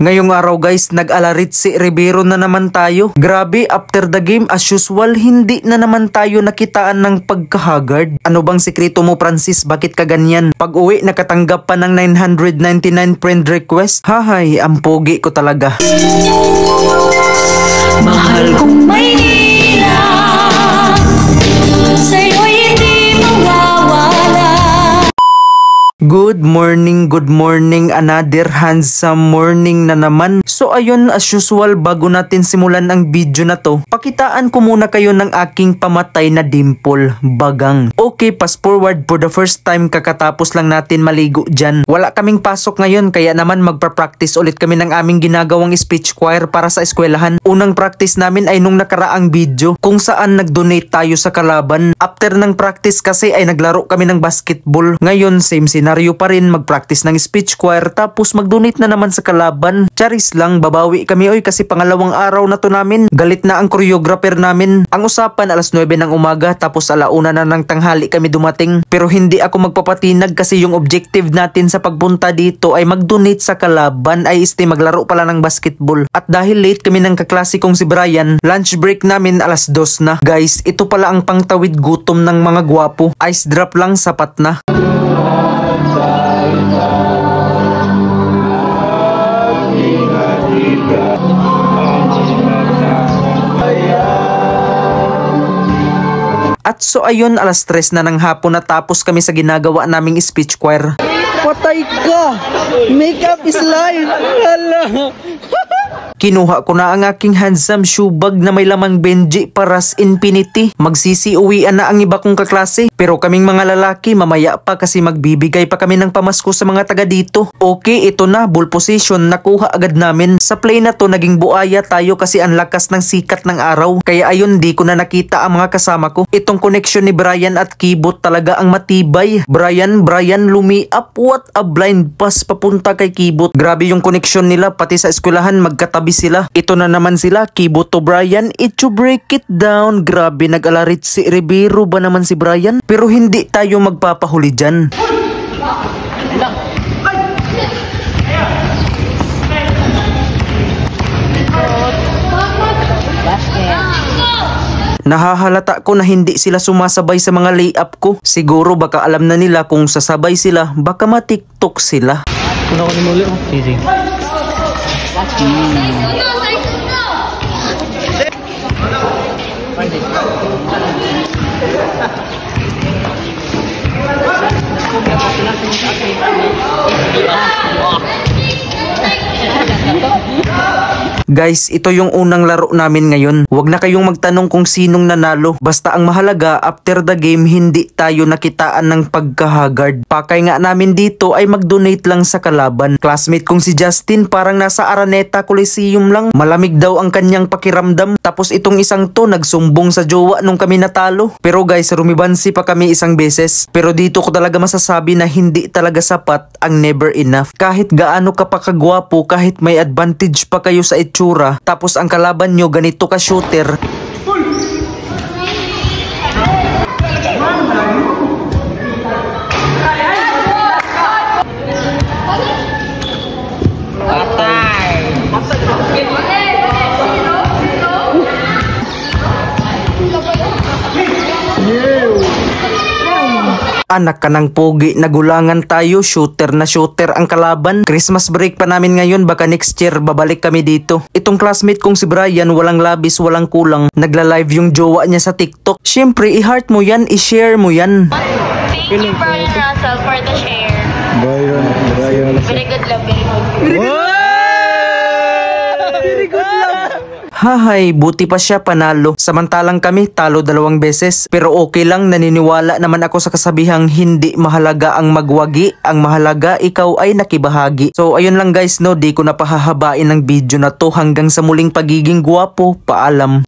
Ngayong araw guys, nag-alarit si Rivero na naman tayo. Grabe, after the game as usual, hindi na naman tayo nakitaan ng pagkahagard. Ano bang sikreto mo Francis? Bakit ka ganyan? Pag uwi, nakatanggap pa ng 999 friend request? Hahay, ang pogi ko talaga. Mahal kong Maynila, sa'yo'y hindi mawawala. Good morning, another handsome morning na naman. So ayun, as usual, bago natin simulan ang video na to, pakitaan ko muna kayo ng aking pamatay na dimple, bagang. Okay, fast forward, for the first time kakatapos lang natin maligo dyan. Wala kaming pasok ngayon, kaya naman magpa-practice ulit kami ng aming ginagawang speech choir para sa eskwelahan. Unang practice namin ay nung nakaraang video, kung saan nag-donate tayo sa kalaban. After ng practice kasi ay naglaro kami ng basketball. Ngayon, same scenario pa rin, mag-practice ng speech choir tapos mag-donate na naman sa kalaban. Charis lang, babawi kami oy kasi pangalawang araw na to namin. Galit na ang choreographer namin. Ang usapan alas 9 ng umaga tapos alauna na ng tanghali kami dumating. Pero hindi ako magpapatinag kasi yung objective natin sa pagpunta dito ay mag-donate sa kalaban, ay maglaro pala ng basketball. At dahil late kami ng kaklase kong si Brian, lunch break namin alas 2 na. Guys, ito pala ang pangtawid gutom ng mga gwapo. Ice drop lang sapat na. At so ayun, alas 3 na ng hapon natapos kami sa ginagawa naming speech choir. Patay ka! Makeup is life! Hala! Kinuha ko na ang aking handsome shoe bag na may lamang Benji Paras Infinity. Magsisi-uwian na ang iba kong kaklase. Pero kaming mga lalaki mamaya pa kasi magbibigay pa kami ng pamasko sa mga taga dito. Okay, ito na, ball position, nakuha agad namin. Sa play na to, naging buaya tayo kasi ang lakas ng sikat ng araw. Kaya ayun, di ko na nakita ang mga kasama ko. Itong connection ni Brian at Kibot talaga ang matibay. Brian, lumiap. What a blind pass papunta kay Kibot. Grabe yung connection nila, pati sa eskwelahan magkatabi sila. Ito na naman sila, Kibot to Brian, it to break it down. Grabe, nag-alarit si Rivero ba naman si Brian? Pero hindi tayo magpapahuli dyan. Nahahalata ko na hindi sila sumasabay sa mga layup ko. Siguro baka alam na nila kung sasabay sila, baka ma-TikTok sila. Kuna ko ni muli oh. Sige. Guys, ito yung unang laro namin ngayon. Huwag na kayong magtanong kung sinong nanalo. Basta ang mahalaga, after the game, hindi tayo nakitaan ng pagkahagard. Pakay nga namin dito ay mag-donate lang sa kalaban. Classmate kong si Justin parang nasa Araneta Coliseum lang. Malamig daw ang kanyang pakiramdam. Tapos itong isang to nagsumbong sa jowa nung kami natalo. Pero guys, rumibansi pa kami isang beses. Pero dito ko talaga masasabi na hindi talaga sapat ang never enough. Kahit gaano ka pa kagwapo, kahit may advantage pa kayo sa itsura, tapos ang kalaban nyo ganito ka shooter, anak ka ng pogi, nagulangan tayo, shooter na shooter ang kalaban. Christmas break pa namin ngayon, baka next year babalik kami dito. Itong classmate kong si Brian, walang labis, walang kulang. Nagla-live yung jowa niya sa TikTok. Siyempre, i-heart mo yan, i-share mo yan. Thank you, Brian Russell, for the share. Brian. Very good love, very good. Very good love. Hahay, buti pa siya panalo. Samantalang kami talo 2 beses. Pero okay lang, naniniwala naman ako sa kasabihang hindi mahalaga ang magwagi. Ang mahalaga ikaw ay nakibahagi. So ayun lang guys no, di ko na pahahabain ang video na to. Hanggang sa muling pagiging gwapo, paalam.